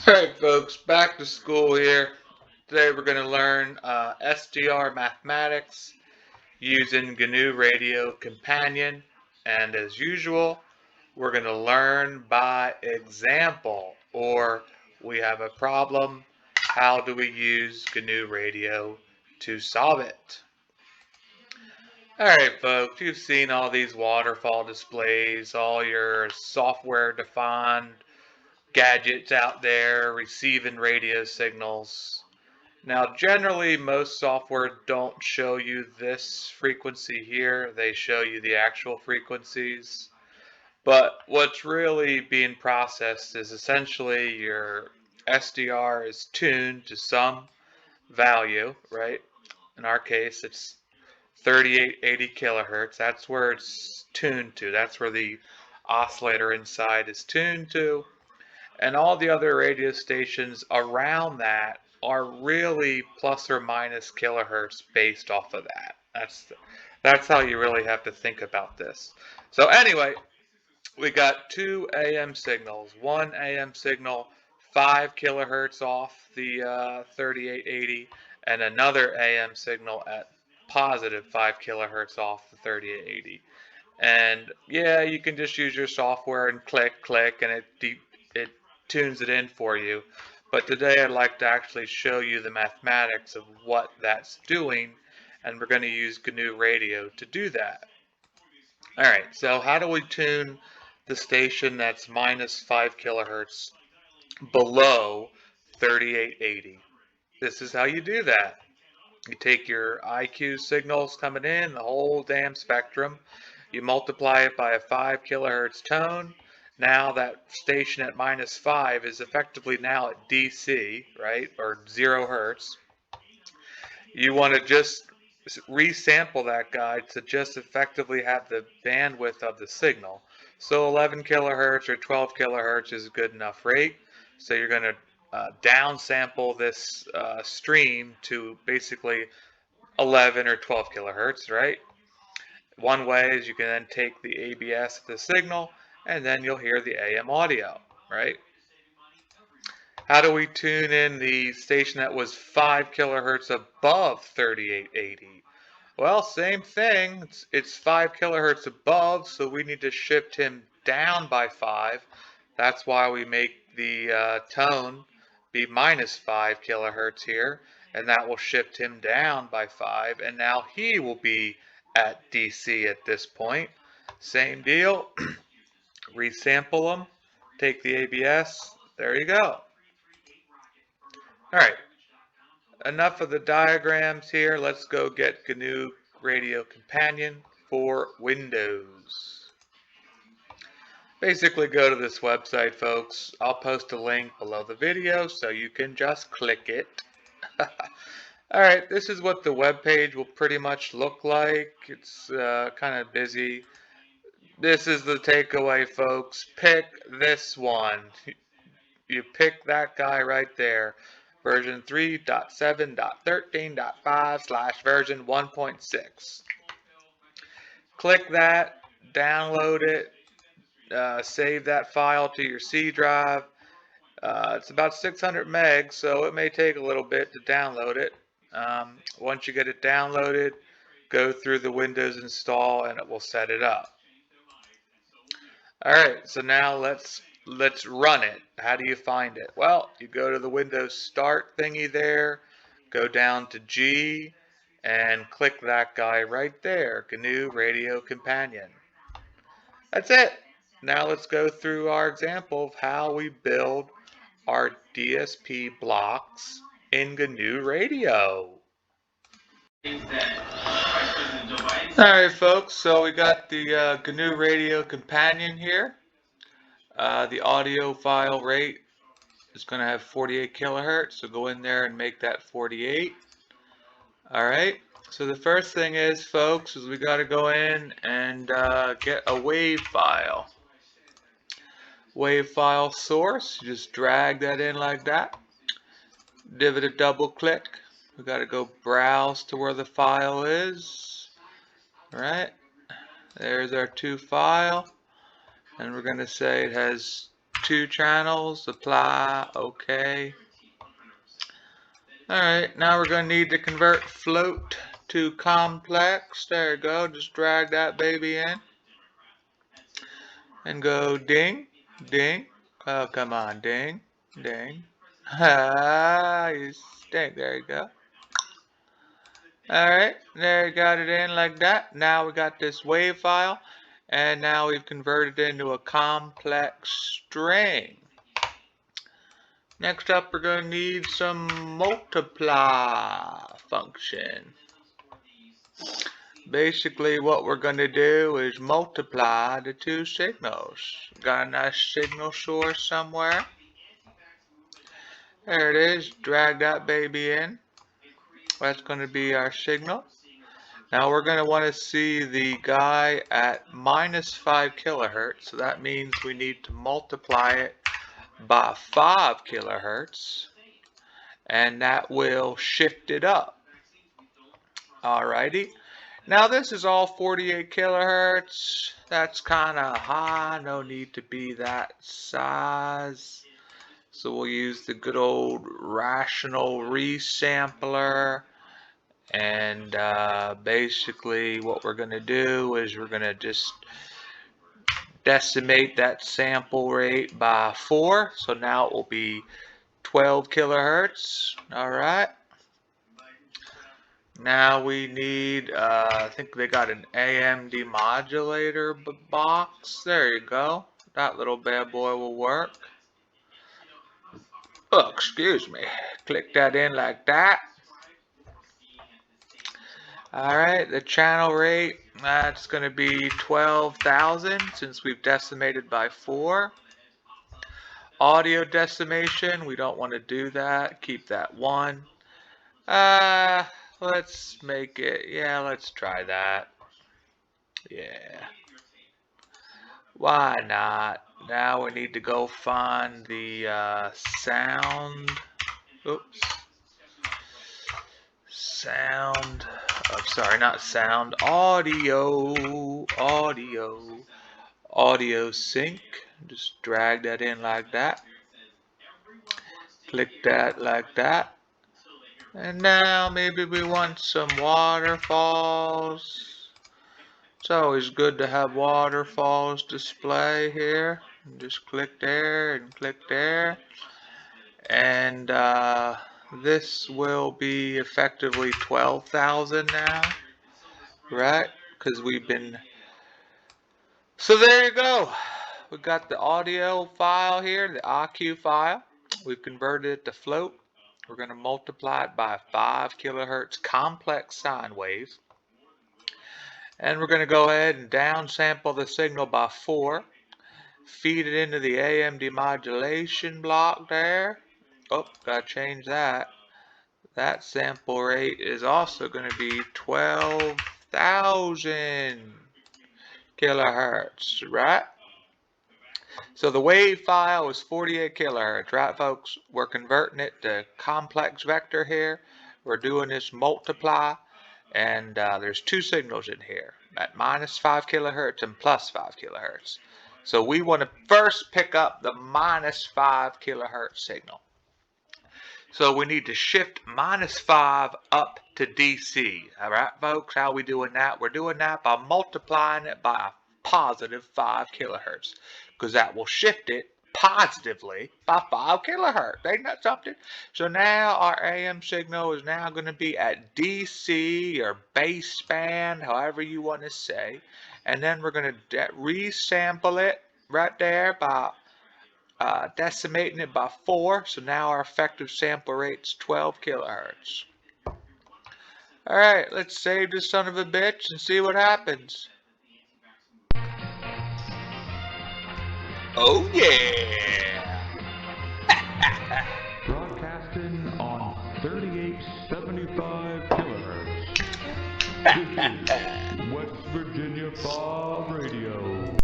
Alright folks, back to school here. Today we're going to learn SDR mathematics using Gnu Radio Companion, and as usual we're going to learn by example, or we have a problem, how do we use Gnu Radio to solve it? Alright folks, you've seen all these waterfall displays, all your software defined gadgets out there receiving radio signals. Now generally most software don't show you this frequency here, they show you the actual frequencies. But what's really being processed is essentially your SDR is tuned to some value, right? In our case it's 3880 kilohertz, that's where it's tuned to, that's where the oscillator inside is tuned to. And all the other radio stations around that are really plus or minus kilohertz based off of that. That's how you really have to think about this. So anyway, we got two AM signals. One AM signal 5 kilohertz off the 3880, and another AM signal at positive 5 kilohertz off the 3880. And yeah, you can just use your software and click, and it tunes it in for you. But today I'd like to actually show you the mathematics of what that's doing, and we're going to use GNU Radio to do that. Alright, so how do we tune the station that's minus 5 kilohertz below 3880? This is how you do that. You take your IQ signals coming in, the whole damn spectrum, you multiply it by a 5 kilohertz tone. Now that station at minus 5 is effectively now at DC, right, or 0 hertz. You want to just resample that guy to just effectively have the bandwidth of the signal. So 11 kilohertz or 12 kilohertz is a good enough rate. So you're going to downsample this stream to basically 11 or 12 kilohertz, right? One way is you can then take the ABS of the signal, and then you'll hear the AM audio, right? How do we tune in the station that was 5 kilohertz above 3880? Well, same thing. It's 5 kilohertz above, so we need to shift him down by 5. That's why we make the tone be minus 5 kilohertz here, and that will shift him down by 5, and now he will be at DC at this point. Same deal. Resample them, take the ABS, there you go. Alright, enough of the diagrams here, let's go get GNU Radio Companion for Windows. Basically go to this website folks, I'll post a link below the video so you can just click it. Alright, this is what the web page will pretty much look like. It's kind of busy. This is the takeaway, folks. Pick this one. You pick that guy right there. Version 3.7.13.5/version 1.6. Click that, download it, save that file to your C drive. It's about 600 megs, so it may take a little bit to download it. Once you get it downloaded, go through the Windows install and it will set it up. Alright, so now let's run it. How do you find it? Well, you go to the Windows Start thingy there, go down to G, and click that guy right there, GNU Radio Companion. That's it. Now let's go through our example of how we build our DSP blocks in GNU Radio. Alright folks, so we got the GNU Radio Companion here. The audio file rate is going to have 48 kilohertz, so go in there and make that 48. Alright, so the first thing is, folks, is we got to go in and get a wave file. Wave file source, you just drag that in like that. Give it a double click. We got to go browse to where the file is. Alright, there's our to file, and we're going to say it has 2 channels, apply, okay. Alright, now we're going to need to convert float to complex. There you go, just drag that baby in. And go ding, ding. Oh, come on, ding, ding. Ah, you stink, there you go. Alright, there you got it in like that. Now we got this wave file. And now we've converted it into a complex string. Next up, we're going to need some multiply function. Basically, what we're going to do is multiply the 2 signals. Got a nice signal source somewhere. There it is. Drag that baby in. That's going to be our signal. Now we're going to want to see the guy at -5 kilohertz. So that means we need to multiply it by 5 kilohertz. And that will shift it up. Alrighty. Now this is all 48 kilohertz. That's kind of high. No need to be that size. So we'll use the good old rational resampler. And basically what we're going to do is we're going to just decimate that sample rate by 4. So now it will be 12 kilohertz. Alright. Now we need, I think they got an AM demodulator box. There you go. That little bad boy will work. Oh, excuse me. Click that in like that. Alright, the channel rate, that's going to be 12,000 since we've decimated by 4. Audio decimation, we don't want to do that. Keep that 1. Let's make it, yeah, let's try that. Yeah. Why not? Now we need to go find the sound. Oops. Sound. Oh, sorry, not sound. Audio. Audio sync. Just drag that in like that. Click that like that. And now maybe we want some waterfalls. It's always good to have waterfalls display here. Just click there and click there. And this will be effectively 12,000 now. Right? Because we've been... So there you go. We got the audio file here, the IQ file. We've converted it to float. We're going to multiply it by 5 kilohertz complex sine waves. And we're going to go ahead and downsample the signal by 4. Feed it into the AM demodulation block there. Oh, got to change that. That sample rate is also going to be 12,000 kilohertz, right? So the wave file is 48 kilohertz, right, folks? We're converting it to complex vector here. We're doing this multiply, and there's 2 signals in here at -5 kilohertz and +5 kilohertz. So we want to first pick up the -5 kilohertz signal. So we need to shift -5 up to DC. All right, folks, how are we doing that? We're doing that by multiplying it by a +5 kilohertz, because that will shift it positively by 5 kilohertz. Ain't that something? So now our AM signal is now going to be at DC or baseband, however you want to say. And then we're going to resample it right there by decimating it by 4. So now our effective sample rate is 12 kilohertz. Alright, let's save this son of a bitch and see what happens. Oh yeah! Broadcasting on 3875 kilohertz. This is West Virginia Fog Radio.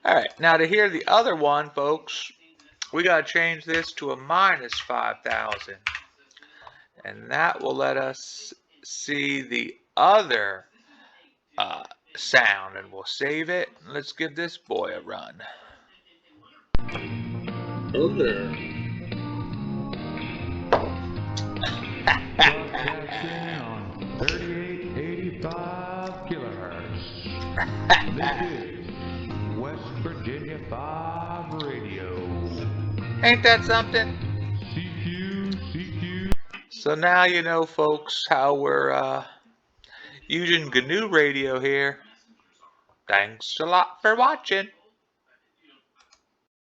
Alright, now to hear the other one, folks, we got to change this to a -5,000. And that will let us see the other sound. And we'll save it. Let's give this boy a run. Oh there. Broadcasting on 3885 kilohertz. This is West Virginia 5 Radio. Ain't that something? CQ. So now you know, folks, how we're using GNU Radio here. Thanks a lot for watching.